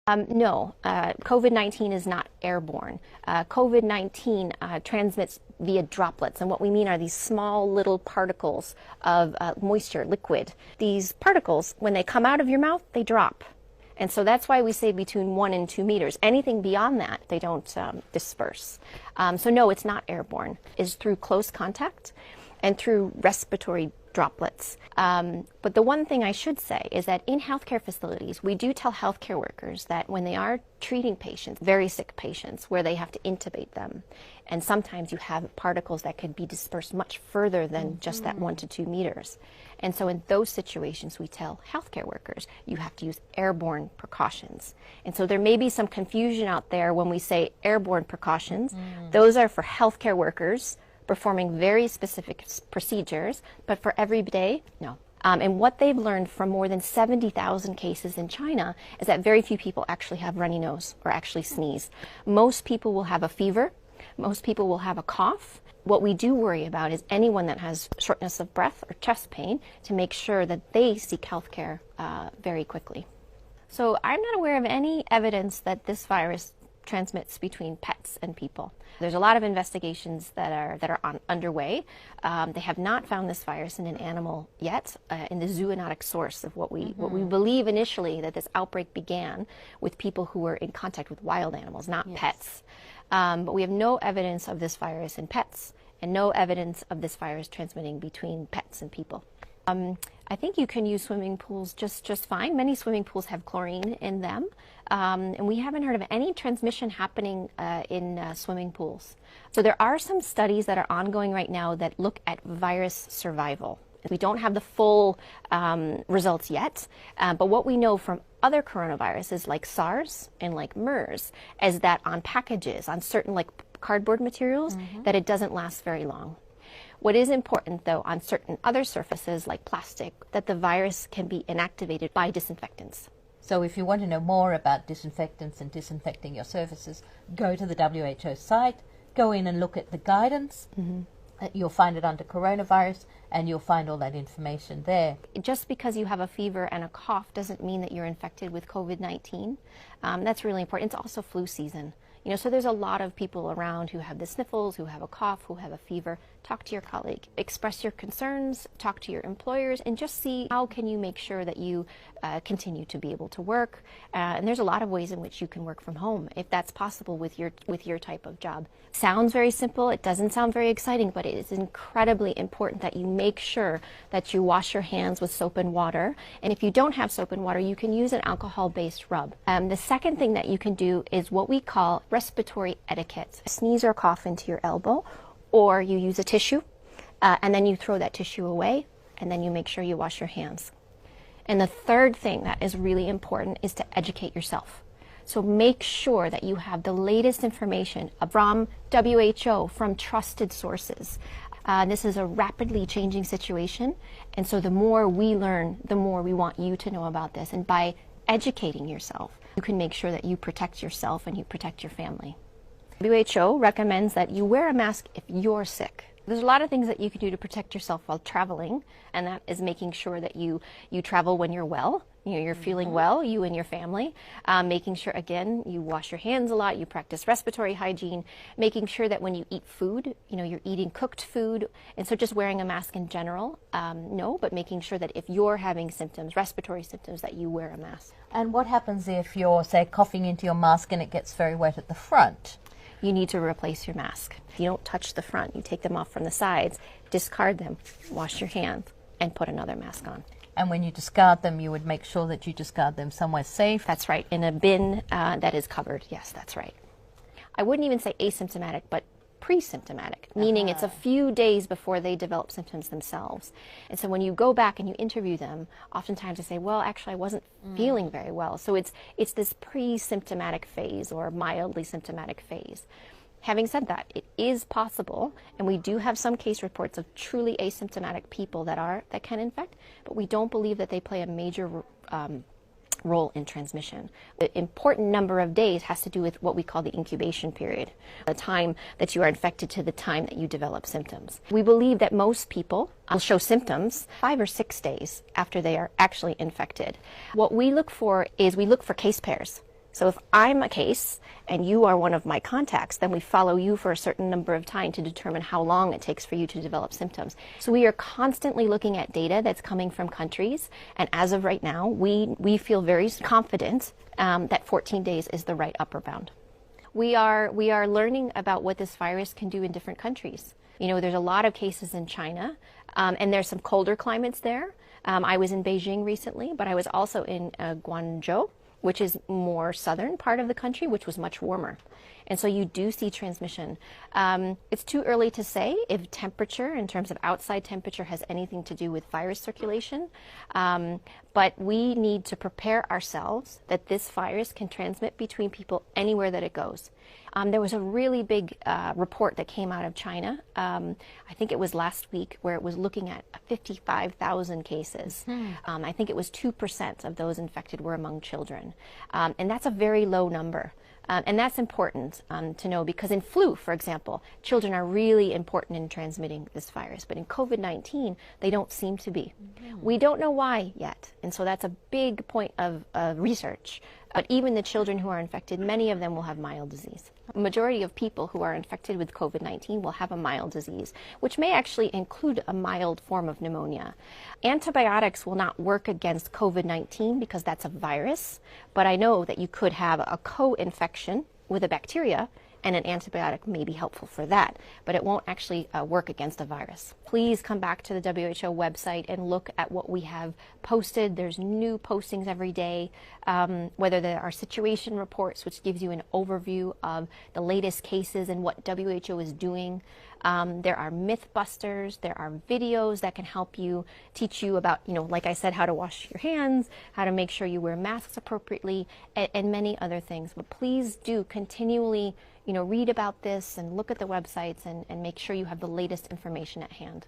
No, COVID-19 is not airborne. COVID-19 transmits via droplets, and what we mean are these small little particles of moisture, liquid. These particles, when they come out of your mouth, they drop. And so that's why we say between 1 and 2 meters. Anything beyond that, they don't disperse. So no, it's not airborne. It's through close contact and through respiratory droplets. But the one thing I should say is that in healthcare facilities, we do tell healthcare workers that when they are treating patients, very sick patients, where they have to intubate them, and sometimes you have particles that could be dispersed much further than just that 1 to 2 meters. And so in those situations, we tell healthcare workers, you have to use airborne precautions. And so there may be some confusion out there when we say airborne precautions. Those are for healthcare workers performing very specific procedures, but for every day, no. And what they've learned from more than 70,000 cases in China is that very few people actually have runny nose or actually sneeze. Most people will have a fever. Most people will have a cough. What we do worry about is anyone that has shortness of breath or chest pain to make sure that they seek health care very quickly. So I'm not aware of any evidence that this virus transmits between pets and people. There's a lot of investigations that are underway. They have not found this virus in an animal yet, in the zoonotic source of what we believe initially that this outbreak began with people who were in contact with wild animals, not pets. But we have no evidence of this virus in pets and no evidence of this virus transmitting between pets and people. I think you can use swimming pools just fine. Many swimming pools have chlorine in them, and we haven't heard of any transmission happening in swimming pools. So there are some studies that are ongoing right now that look at virus survival. We don't have the full results yet, but what we know from other coronaviruses like SARS and like MERS is that on packages, on certain like cardboard materials, that it doesn't last very long. What is important, though, on certain other surfaces like plastic, that the virus can be inactivated by disinfectants. So if you want to know more about disinfectants and disinfecting your surfaces, go to the WHO site, go in and look at the guidance. You'll find it under coronavirus, and you'll find all that information there. Just because you have a fever and a cough doesn't mean that you're infected with COVID-19. That's really important. It's also flu season. You know, so there's a lot of people around who have the sniffles, who have a cough, who have a fever. Talk to your colleague, express your concerns, talk to your employers, and just see how can you make sure that you continue to be able to work. And there's a lot of ways in which you can work from home, if that's possible with your type of job. Sounds very simple. It doesn't sound very exciting, but it is incredibly important that you make sure that you wash your hands with soap and water. And if you don't have soap and water, you can use an alcohol-based rub. The second thing that you can do is what we call respiratory etiquette. Sneeze or cough into your elbow, or you use a tissue, and then you throw that tissue away, and then you make sure you wash your hands. And the third thing that is really important is to educate yourself. So make sure that you have the latest information from WHO, from trusted sources. This is a rapidly changing situation, and so the more we learn, the more we want you to know about this. And by educating yourself, you can make sure that you protect yourself and you protect your family. WHO recommends that you wear a mask if you're sick. There's a lot of things that you can do to protect yourself while traveling, and that is making sure that you travel when you're well, you're feeling well, you and your family, making sure, again, you wash your hands a lot, you practice respiratory hygiene, making sure that when you eat food, you're eating cooked food, and so just wearing a mask in general, no, but making sure that if you're having symptoms, respiratory symptoms, that you wear a mask. And what happens if you're, say, coughing into your mask and it gets very wet at the front? You need to replace your mask. If you don't touch the front, you take them off from the sides, discard them, wash your hands, and put another mask on. And when you discard them, you would make sure that you discard them somewhere safe? That's right, in a bin that is covered. Yes, that's right. I wouldn't even say asymptomatic, but pre-symptomatic, meaning it's a few days before they develop symptoms themselves. And so when you go back and you interview them, oftentimes they say, well, actually, I wasn't feeling very well. So it's this pre-symptomatic phase or mildly symptomatic phase. Having said that, it is possible, and we do have some case reports of truly asymptomatic people that can infect, but we don't believe that they play a major role in transmission. The important number of days has to do with what we call the incubation period, the time that you are infected to the time that you develop symptoms. We believe that most people will show symptoms 5 or 6 days after they are actually infected. What we look for is we look for case pairs. So if I'm a case and you are one of my contacts, then we follow you for a certain number of time to determine how long it takes for you to develop symptoms. So we are constantly looking at data that's coming from countries, and as of right now, we feel very confident that 14 days is the right upper bound. We are learning about what this virus can do in different countries. You know, there's a lot of cases in China, and there's some colder climates there. I was in Beijing recently, but I was also in Guangzhou, which is more southern part of the country, which was much warmer. And so you do see transmission. It's too early to say if temperature, in terms of outside temperature, has anything to do with virus circulation. But we need to prepare ourselves that this virus can transmit between people anywhere that it goes. There was a really big report that came out of China, I think it was last week, where it was looking at 55,000 cases. I think it was 2% of those infected were among children. And that's a very low number. And that's important to know, because in flu, for example, children are really important in transmitting this virus. But in COVID-19, they don't seem to be. We don't know why yet. And so that's a big point of research. But even the children who are infected, many of them will have mild disease. A majority of people who are infected with COVID-19 will have a mild disease, which may actually include a mild form of pneumonia. Antibiotics will not work against COVID-19 because that's a virus, but I know that you could have a co-infection with a bacteria, and an antibiotic may be helpful for that, but it won't actually work against a virus. Please come back to the WHO website and look at what we have posted. There's new postings every day, whether there are situation reports, which gives you an overview of the latest cases and what WHO is doing. There are myth busters, there are videos that can help you, teach you about, like I said, how to wash your hands, how to make sure you wear masks appropriately, and many other things. But please do continually, read about this and look at the websites and make sure you have the latest information at hand.